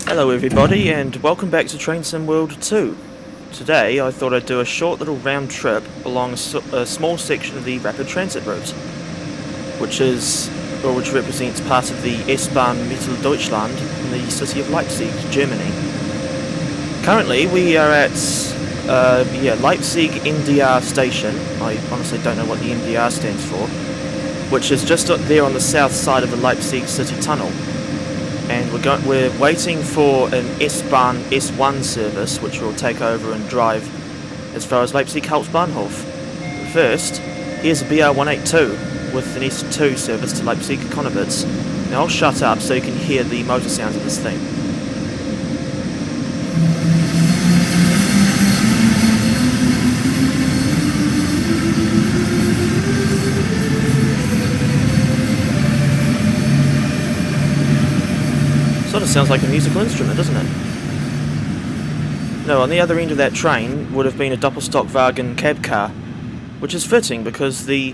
Hello everybody and welcome back to Train Sim World 2. Today I thought I'd do a short little round trip along a small section of the rapid transit route, which represents part of the S-Bahn Mitteldeutschland in the city of Leipzig, Germany. Currently we are at Leipzig MDR station. I honestly don't know what the MDR stands for, which is just there on the south side of the Leipzig City Tunnel. And we're waiting for an S-Bahn S1 service, which will take over and drive as far as Leipzig Hauptbahnhof. First, here's a BR182 with an S2 service to Leipzig Connewitz. Now I'll shut up so you can hear the motor sounds of this thing. Sort of sounds like a musical instrument, doesn't it? No, on the other end of that train would have been a Doppelstockwagen cab car, which is fitting because a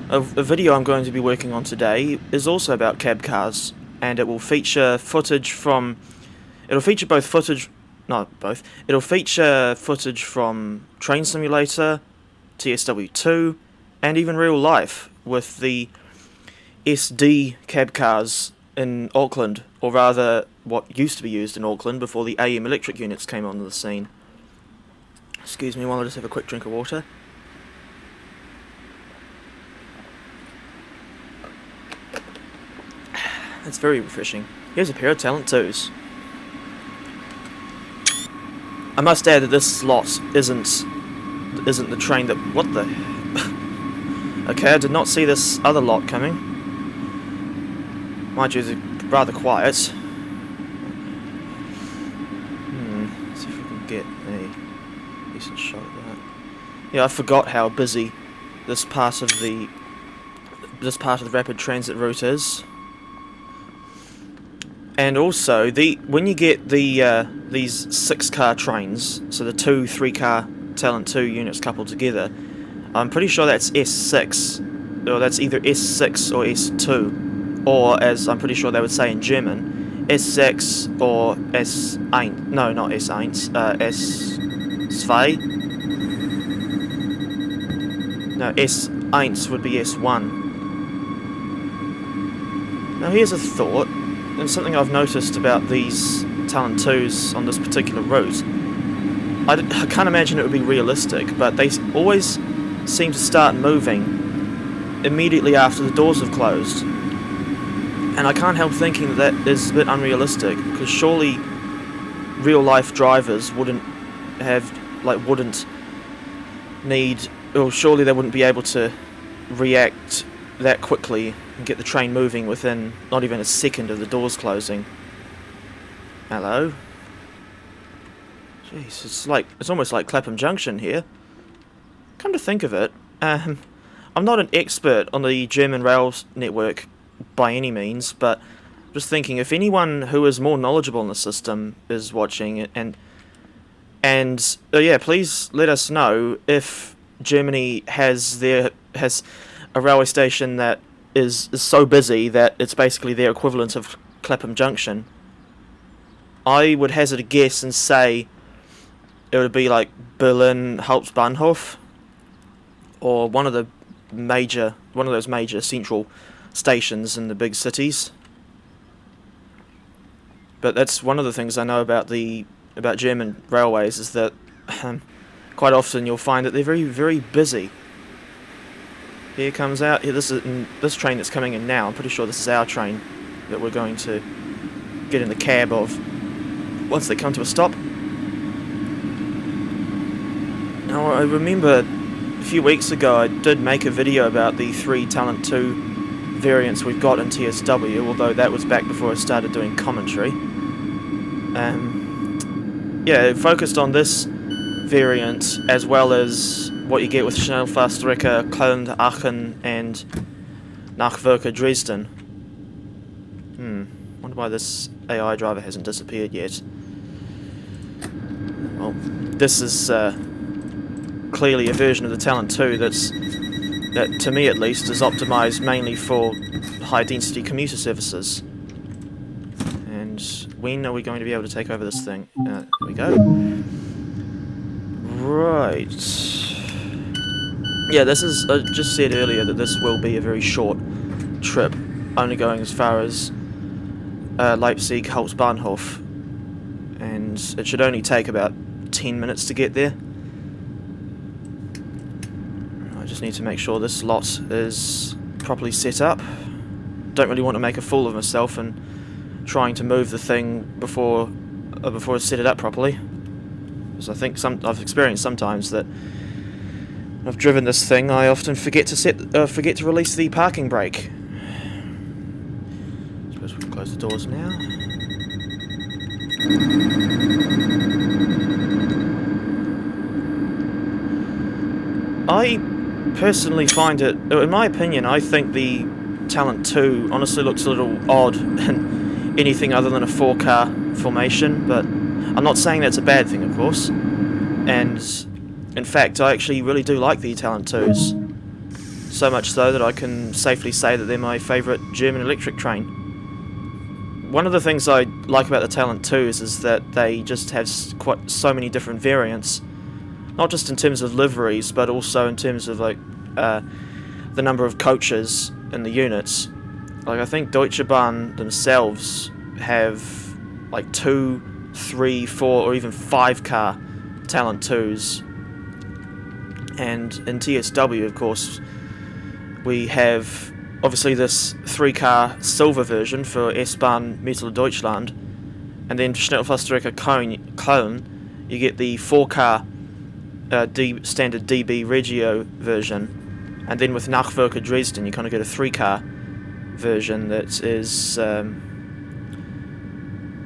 video I'm going to be working on today is also about cab cars, and it will feature footage from... It'll feature footage from Train Simulator, TSW2, and even real life with the SD cab cars in Auckland, or rather what used to be used in Auckland before the AM electric units came onto the scene. Excuse me while I just have a quick drink of water. That's very refreshing. Here's a pair of Talent 2s. I must add that this slot isn't the train that... What the... Okay, I did not see this other lot coming. Mind you, it's rather quiet. See if we can get a decent shot of that. Yeah, I forgot how busy this part of the rapid transit route is. And also, when you get these 6-car trains, so the 3-car Talent 2 units coupled together, I'm pretty sure that's S6, or that's either S6 or S2. Or, as I'm pretty sure they would say in German, S6 or S1. No, not S1, S2. No, S1 would be S1. Now here's a thought, and something I've noticed about these Talent 2s on this particular route. I can't imagine it would be realistic, but they always seem to start moving immediately after the doors have closed. And I can't help thinking that is a bit unrealistic, because surely real-life drivers surely they wouldn't be able to react that quickly and get the train moving within not even a second of the doors closing. Hello? Jeez, it's almost like Clapham Junction here. Come to think of it, I'm not an expert on the German rail network by any means, but just thinking, if anyone who is more knowledgeable in the system is watching it, and please let us know if Germany has a railway station that is so busy that it's basically their equivalent of Clapham Junction. I would hazard a guess and say it would be like Berlin Hauptbahnhof, or one of those major central stations in the big cities. But that's one of the things I know about German railways, is that quite often you'll find that they're very, very busy. Here comes out this train that's coming in now. I'm pretty sure this is our train that we're going to get in the cab of once they come to a stop. Now I remember a few weeks ago I did make a video about the 3 Talent 2 variants we've got in TSW, although that was back before I started doing commentary. It focused on this variant as well as what you get with Schnellfahrstrecke Köln, Aachen and Nahverkehr Dresden. Wonder why this AI driver hasn't disappeared yet. Well, this is clearly a version of the Talent 2 that, to me at least, is optimised mainly for high-density commuter services. And when are we going to be able to take over this thing? There we go. Right. Yeah, this is... I just said earlier that this will be a very short trip, only going as far as Leipzig Hauptbahnhof. And it should only take about 10 minutes to get there. I just need to make sure this lot is properly set up. Don't really want to make a fool of myself and trying to move the thing before I set it up properly. Because I think I've experienced sometimes that when I've driven this thing, I often forget to release the parking brake. I suppose we can close the doors now. I personally find it, in my opinion, I think the Talent 2 honestly looks a little odd in anything other than a 4-car formation, but I'm not saying that's a bad thing, of course. And in fact, I actually really do like the Talent 2s. So much so that I can safely say that they're my favourite German electric train. One of the things I like about the Talent 2s is that they just have quite so many different variants. Not just in terms of liveries, but also in terms of like the number of coaches in the units. Like I think Deutsche Bahn themselves have like 2, 3, 4, or even 5-car Talent 2s. And in TSW, of course, we have obviously this 3-car silver version for S-Bahn Mitteldeutschland, and then Schnellfahrstrecke Köln, you get the 4-car standard DB Regio version, and then with Nachwirke Dresden you kind of get a 3-car version that is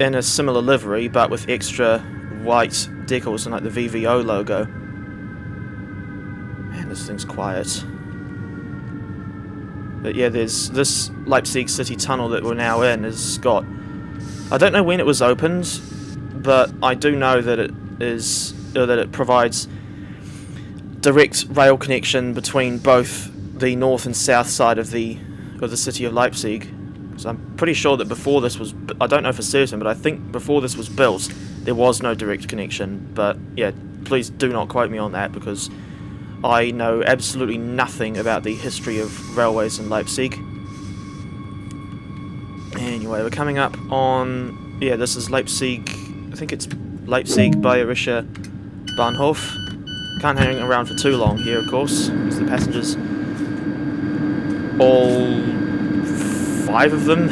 in a similar livery but with extra white decals and like the VVO logo. Man, this thing's quiet. But yeah, there's this Leipzig City Tunnel that we're now in has got... I don't know when it was opened, but I do know that it provides direct rail connection between both the north and south side of the city of Leipzig. So I'm pretty sure that before this was... I don't know for certain, but I think before this was built, there was no direct connection. But yeah, please do not quote me on that, because I know absolutely nothing about the history of railways in Leipzig. Anyway, we're coming up on... yeah, this is Leipzig... I think it's Leipzig Bayerischer Bahnhof. Can't hang around for too long here, of course, because the passengers, all 5 of them,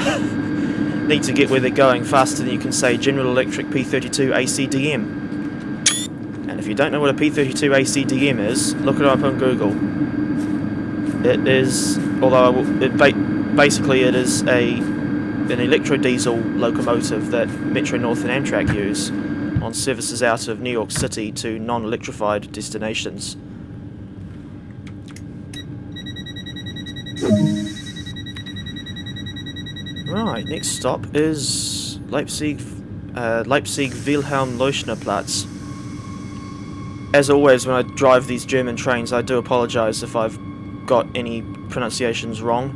need to get where they're going faster than you can say General Electric P32 ACDM. And if you don't know what a P32 ACDM is, look it up on Google. It is, basically it is an electro-diesel locomotive that Metro North and Amtrak use on services out of New York City to non-electrified destinations. Right, next stop is Leipzig Wilhelm-Leuschner-Platz. As always, when I drive these German trains, I do apologise if I've got any pronunciations wrong.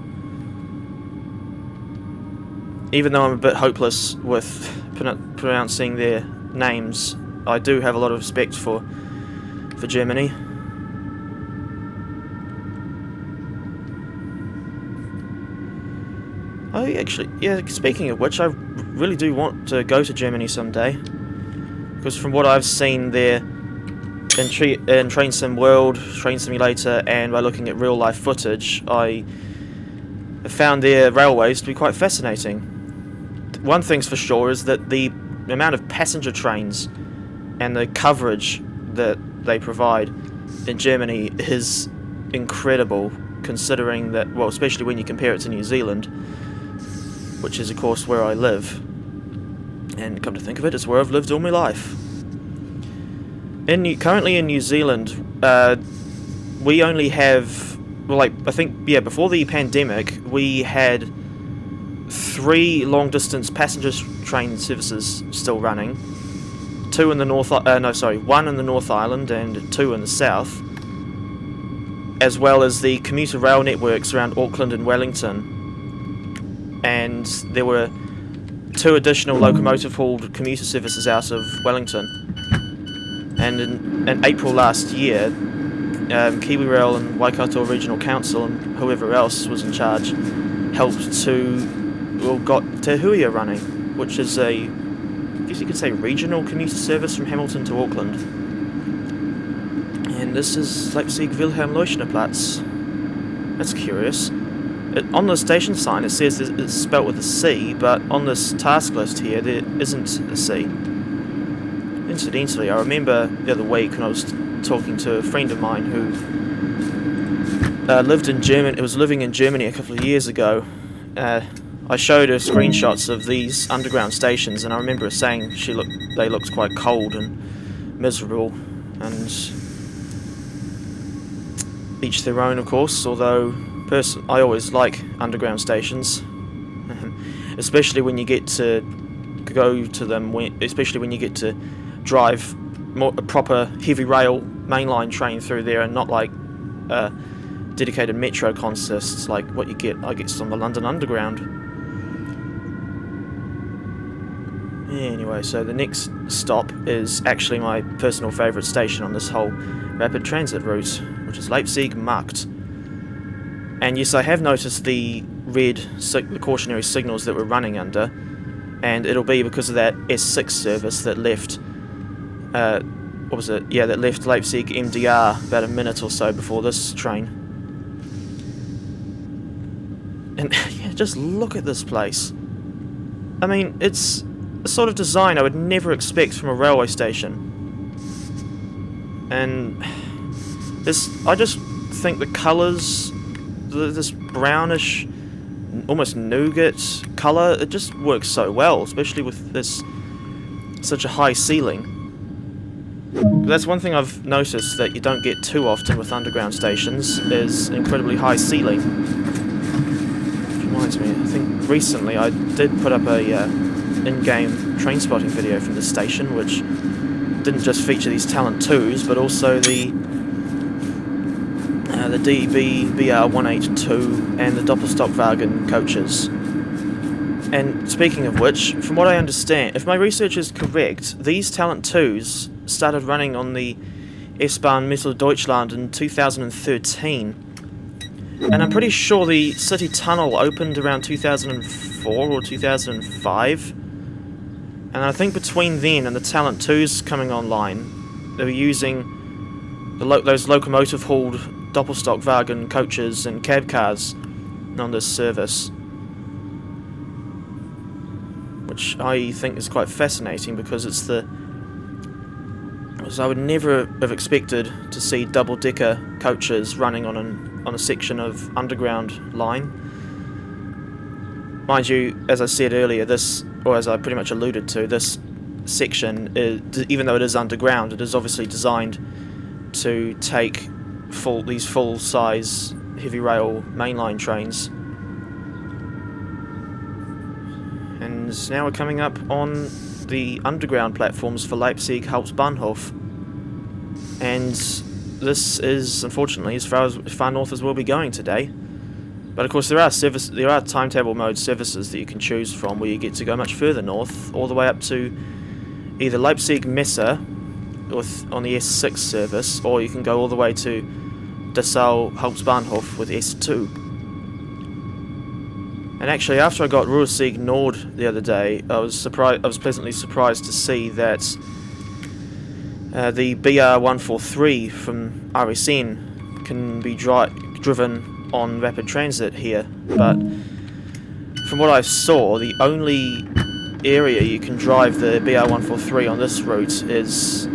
Even though I'm a bit hopeless with pronouncing their names, I do have a lot of respect for Germany. Speaking of which, I really do want to go to Germany someday, because from what I've seen there in Train Sim World, Train Simulator, and by looking at real life footage, I have found their railways to be quite fascinating. One thing's for sure is that the amount of passenger trains and the coverage that they provide in Germany is incredible, considering that, well, especially when you compare it to New Zealand, which is of course where I live, and come to think of it, it's where I've lived all my life. Currently in New Zealand, we only have, well, like, I think, yeah, before the pandemic, we had 3 long-distance passenger train services still running. 1 in the North Island and 2 in the South, as well as the commuter rail networks around Auckland and Wellington. And there were 2 additional locomotive-hauled commuter services out of Wellington. And in April last year, Kiwi Rail and Waikato Regional Council and whoever else was in charge helped got Te Huia running, which is I guess you could say regional commuter service from Hamilton to Auckland. And this is Leipzig Wilhelm-Leuschner-Platz. That's curious. On the station sign it says it's spelt with a C, but on this task list here there isn't a C. Incidentally, I remember the other week when I was talking to a friend of mine who was living in Germany a couple of years ago. I showed her screenshots of these underground stations, and I remember her saying they looked quite cold and miserable, and each their own, of course, although I always like underground stations, especially when you get to go to them, especially when you get to drive a proper heavy rail mainline train through there, and not like dedicated metro consists like what I guess on the London Underground. Anyway, so the next stop is actually my personal favourite station on this whole rapid transit route, which is Leipzig Markt. And yes, I have noticed the cautionary signals that we're running under, and it'll be because of that S6 service that left, that left Leipzig MDR about a minute or so before this train. And yeah, just look at this place. I mean, it's a sort of design I would never expect from a railway station. And I just think the colours, this brownish, almost nougat colour, it just works so well, especially with such a high ceiling. That's one thing I've noticed that you don't get too often with underground stations, is incredibly high ceiling. Which reminds me, I think recently I did put up a in-game train spotting video from this station, which didn't just feature these Talent 2s, but also the DB BR182 and the Doppelstockwagen coaches. And speaking of which, from what I understand, if my research is correct, these Talent 2s started running on the S-Bahn Mitteldeutschland in 2013. And I'm pretty sure the City Tunnel opened around 2004 or 2005. And I think between then and the Talent 2s coming online, they were using those locomotive-hauled Doppelstockwagen coaches and cab cars on this service, which I think is quite fascinating because I would never have expected to see double-decker coaches running on a section of underground line. Mind you, as I said earlier, or as I pretty much alluded to, this section, even though it is underground, it is obviously designed to take these full-size heavy rail mainline trains. And now we're coming up on the underground platforms for Leipzig Hauptbahnhof, and this is unfortunately as far north as we'll be going today. But of course there are timetable mode services that you can choose from, where you get to go much further north, all the way up to either Leipzig Messe on the S6 service, or you can go all the way to Dessau Hauptbahnhof with S2. And actually, after I got Ruhrsieg Nord the other day, I was pleasantly surprised to see that the BR143 from RSN can be driven on rapid transit here. But from what I saw, the only area you can drive the BR143 on this route is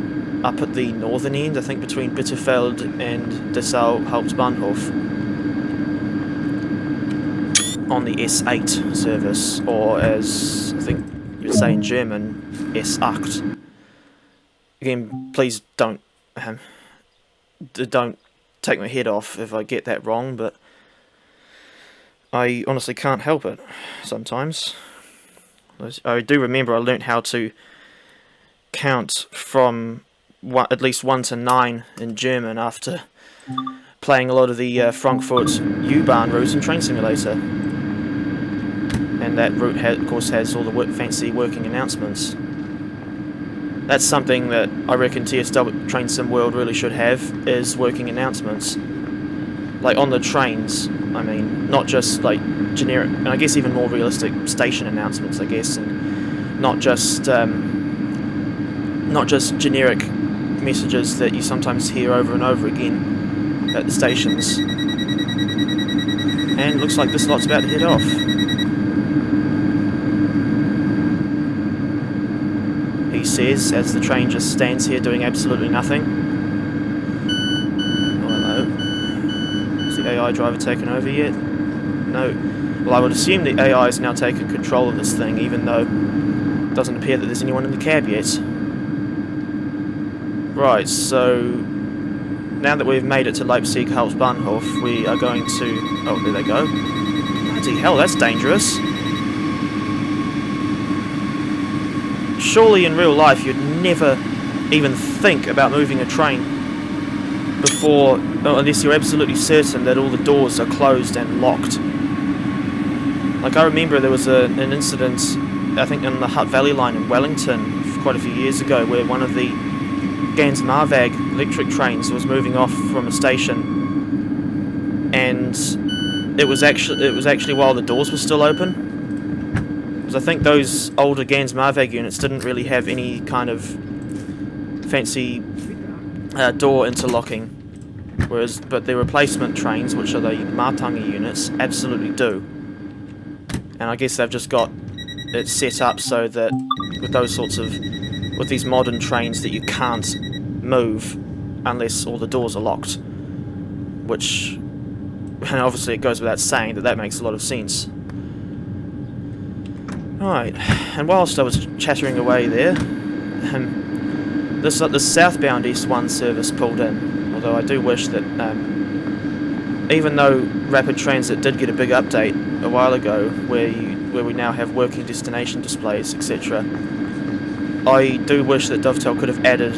up at the northern end, I think between Bitterfeld and Dessau Hauptbahnhof, on the S8 service, or as I think you'd say in German, S8. Again, please don't take my head off if I get that wrong, but I honestly can't help it sometimes. I do remember I learnt how to count from at least 1 to 9 in German after playing a lot of the Frankfurt U-Bahn route in Train Simulator. And and that route of course has all the fancy working announcements. That's something that I reckon TSW Train Sim World really should have, is working announcements. Like on the trains, I mean, not just like generic, and I guess even more realistic station announcements, I guess, and not just generic messages that you sometimes hear over and over again at the stations. And looks like this lot's about to head off. He says, as the train just stands here doing absolutely nothing. Oh, hello. Is the AI driver taken over yet? No. Well, I would assume the AI is now taking control of this thing, even though it doesn't appear that there's anyone in the cab yet. Right, so now that we've made it to Leipzig Hauptbahnhof, we are going to... Oh, there they go. Bloody hell, that's dangerous. Surely in real life you'd never even think about moving a train before, unless you're absolutely certain that all the doors are closed and locked. Like, I remember there was an incident, I think in the Hutt Valley line in Wellington quite a few years ago, where one of the Gans-Marvag electric trains was moving off from a station, and it was actually while the doors were still open. Because I think those older Gans-Marvag units didn't really have any kind of fancy door interlocking, but the replacement trains, which are the Martanga units, absolutely do. And I guess they've just got it set up so that with these modern trains that you can't move unless all the doors are locked. Which, and obviously it goes without saying that makes a lot of sense. Right, and whilst I was chattering away there, this southbound S1 service pulled in. Although I do wish that, even though Rapid Transit did get a big update a while ago, where we now have working destination displays, etc., I do wish that Dovetail could have added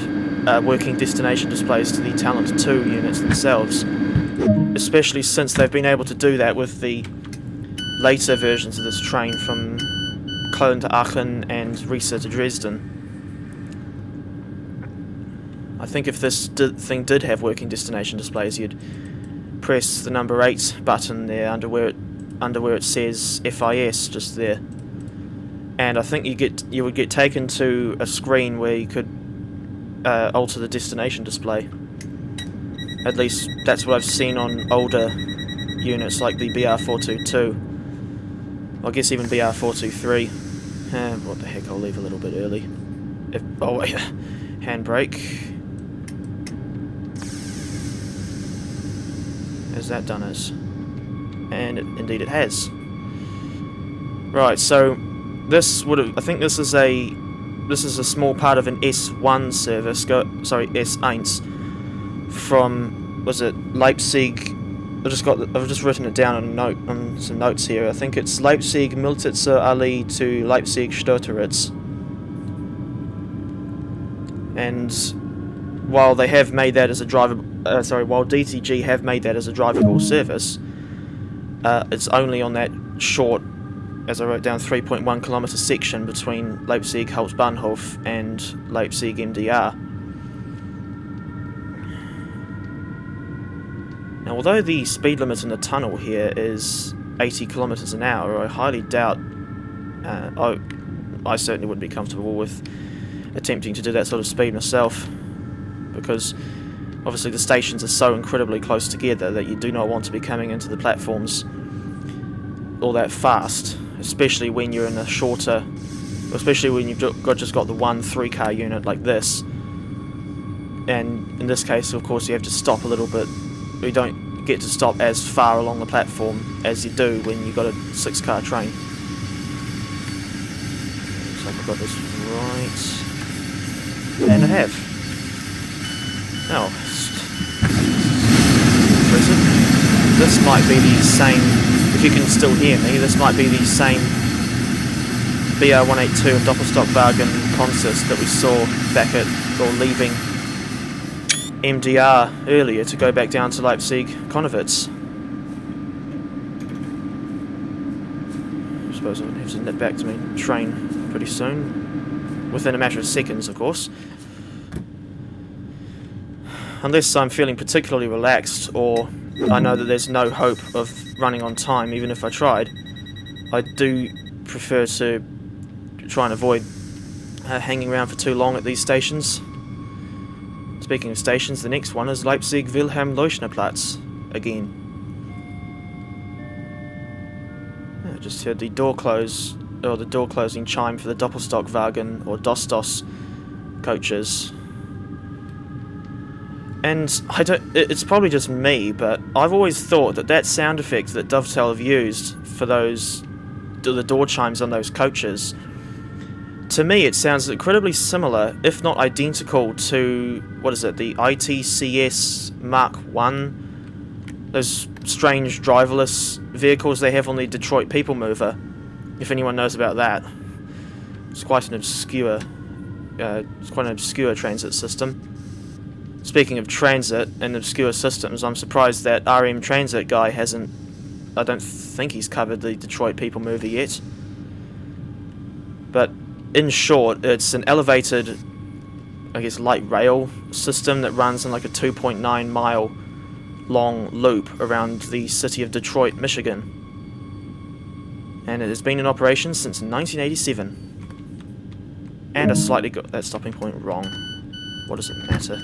working destination displays to the Talent 2 units themselves, especially since they've been able to do that with the later versions of this train from Cologne to Aachen and Riese to Dresden. I think if this thing did have working destination displays, you'd press the number 8 button there under where it says FIS, just there, and I think you would get taken to a screen where you could alter the destination display. At least that's what I've seen on older units like the BR422. I guess even BR423. What the heck, I'll leave a little bit early. Oh wait, handbrake. Has that done it? And indeed it has. Right, so this would have, I think this is a small part of an S1 service, S1 from, was it Leipzig? I've just written it down on some notes here. I think it's Leipzig Miltitzer Allee to Leipzig Stotteritz. And while they have made that as a while DTG have made that as a drivable service, it's only on that short, as I wrote down, 3.1 kilometre section between Leipzig Hauptbahnhof and Leipzig MDR. Now, although the speed limit in the tunnel here is 80 kilometres an hour, I highly doubt, I certainly wouldn't be comfortable with attempting to do that sort of speed myself, because obviously the stations are so incredibly close together that you do not want to be coming into the platforms all that fast, especially when you're in a shorter, especially when you've just got the one 3-car unit like this. And in this case, of course, you have to stop a little bit. You don't get to stop as far along the platform as you do when you've got a 6-car train. Looks like I've got this right. And I have. Oh. This might be the same, if you can still hear me, this might be the same BR182 and Doppelstockwagen consist that we saw back at, or leaving MDR earlier to go back down to Leipzig Konowitz. suppose I'm going to have to nip back to my train pretty soon. Within a matter of seconds, of course. Unless I'm feeling particularly relaxed, or I know that there's no hope of running on time, even if I tried, I do prefer to try and avoid hanging around for too long at these stations. Speaking of stations, the next one is Leipzig Wilhelm-Leuschner-Platz again. I just heard the door close, or the door closing chime for the Doppelstockwagen or Dostos coaches. And I don't, it's probably just me, but I've always thought that that sound effect that Dovetail have used for those, the door chimes on those coaches, to me it sounds incredibly similar, if not identical, to, what is it, the ITCS Mark 1, those strange driverless vehicles they have on the Detroit People Mover, if anyone knows about that. It's quite an obscure transit system. Speaking of transit and obscure systems, I'm surprised that RM Transit guy hasn't, I don't think he's covered the Detroit People Mover yet. But in short, it's an elevated, I guess, light rail system that runs in like a 2.9 mile long loop around the city of Detroit, Michigan. And it has been in operation since 1987. And I slightly got that stopping point wrong. What does it matter?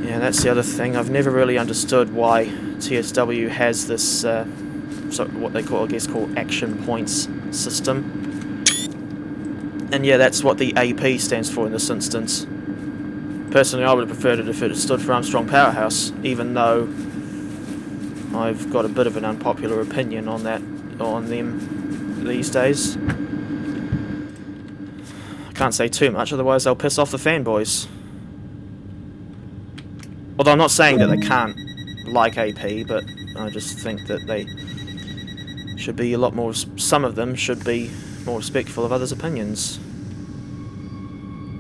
Yeah, that's the other thing. I've never really understood why TSW has this, what they call, I guess, called action points system. And yeah, that's what the AP stands for in this instance. Personally, I would have preferred it if it stood for Armstrong Powerhouse, even though I've got a bit of an unpopular opinion on that, on them these days. I can't say too much, otherwise they'll piss off the fanboys. Although I'm not saying that they can't like AP, but I just think that they should be a lot more, some of them should be more respectful of others' opinions.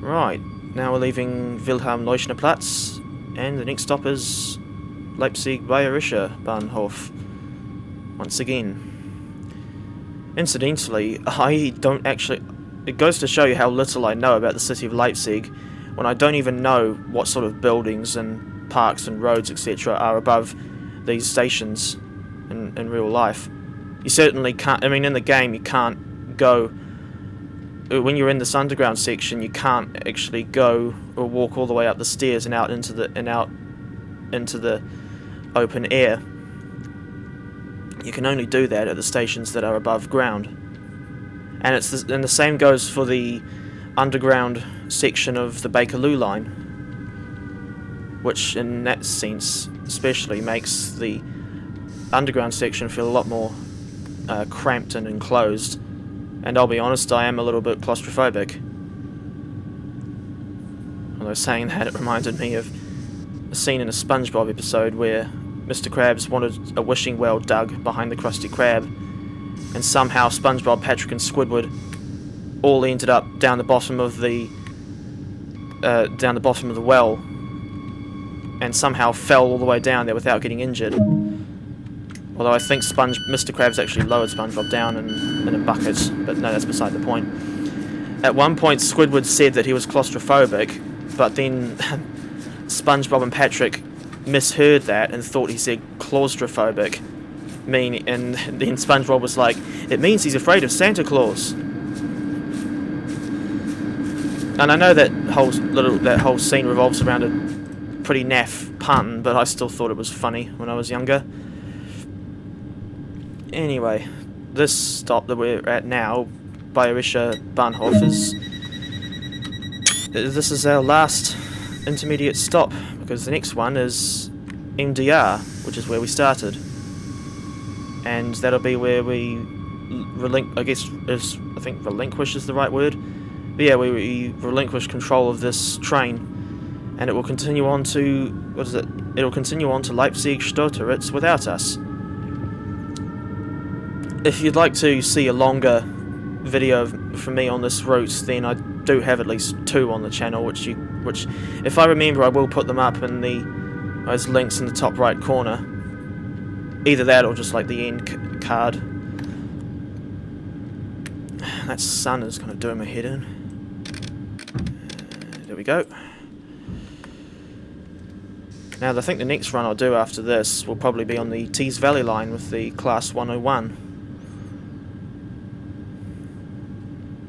Right, now we're leaving Wilhelm-Leuschner-Platz, and the next stop is Leipzig Bayerischer Bahnhof, once again. Incidentally, I don't actually... It goes to show you how little I know about the city of Leipzig, when I don't even know what sort of buildings and parks and roads, etc. are above these stations in real life. You certainly can't... I mean, in the game, you can't go... When you're in this underground section, you can't actually go or walk all the way up the stairs and out into the open air. You can only do that at the stations that are above ground. And and the same goes for the underground section of the Bakerloo line, which in that sense especially makes the underground section feel a lot more cramped and enclosed. And I'll be honest, I am a little bit claustrophobic. Although saying that, it reminded me of a scene in a SpongeBob episode where Mr. Krabs wanted a wishing well dug behind the Krusty Krab, and somehow SpongeBob, Patrick and Squidward all ended up down the bottom of the well, and somehow fell all the way down there without getting injured. Although I think Mr. Krabs actually lowered SpongeBob down in a bucket, but no, that's beside the point. At one point, Squidward said that he was claustrophobic, but then SpongeBob and Patrick misheard that and thought he said claustrophobic. And then SpongeBob was like, "It means he's afraid of Santa Claus." And I know that whole scene revolves around a pretty naff pun, but I still thought it was funny when I was younger. Anyway, this stop that we're at now, Bayerischer Bahnhof, this is our last intermediate stop, because the next one is MDR, which is where we started. And that'll be where we relinquish is the right word. But yeah, we relinquish control of this train, and it will continue on to, It'll continue on to Leipzig Stotteritz without us. If you'd like to see a longer video from me on this route, then I do have at least 2 on the channel, which if I remember, I will put them up in those links in the top right corner. Either that or just like the end card. That sun is kind of doing my head in. There we go. Now, I think the next run I'll do after this will probably be on the Tees Valley line with the Class 101.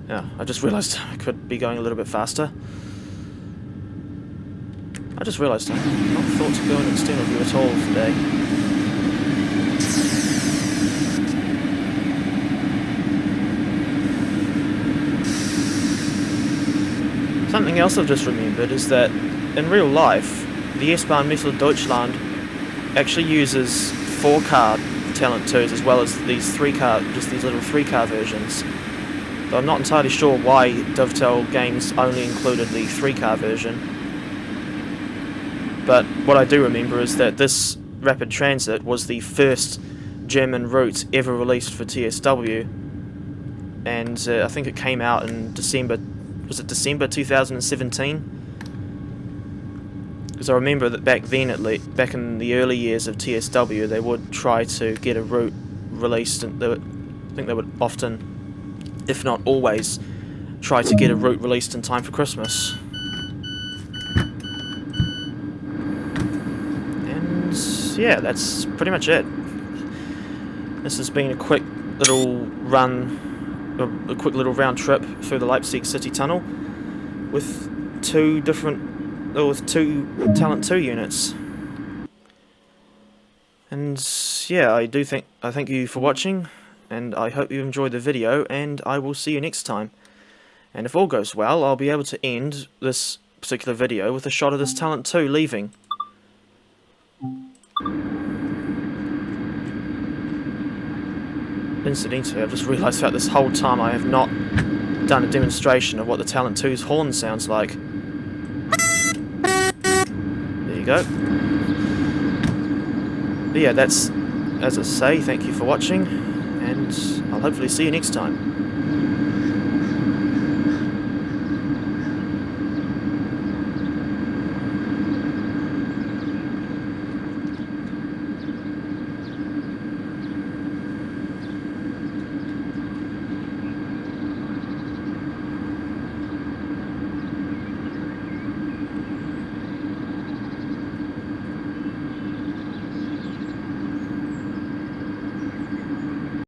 Yeah, I just realised I could be going a little bit faster. I just realised I've not thought to go in external view at all today. Something else I've just remembered is that in real life, the S-Bahn Deutschland actually uses 4-car Talent 2s as well as these 3-car, just these little 3-car versions. Though I'm not entirely sure why Dovetail Games only included the 3-car version. But what I do remember is that this rapid transit was the first German route ever released for TSW, and I think it came out in December. Was it December 2017? Because I remember that back then, back in the early years of TSW, they would try to get a route released, and I think they would often, if not always, try to get a route released in time for Christmas. And yeah, that's pretty much it. This has been a quick little run, a quick little round trip through the Leipzig City Tunnel with two Talent 2 units. And yeah, I thank you for watching, and I hope you enjoyed the video, and I will see you next time. And if all goes well, I'll be able to end this particular video with a shot of this Talent 2 leaving. Incidentally, I've just realised that this whole time I have not done a demonstration of what the Talent 2's horn sounds like. There you go. But yeah, that's, as I say, thank you for watching, and I'll hopefully see you next time.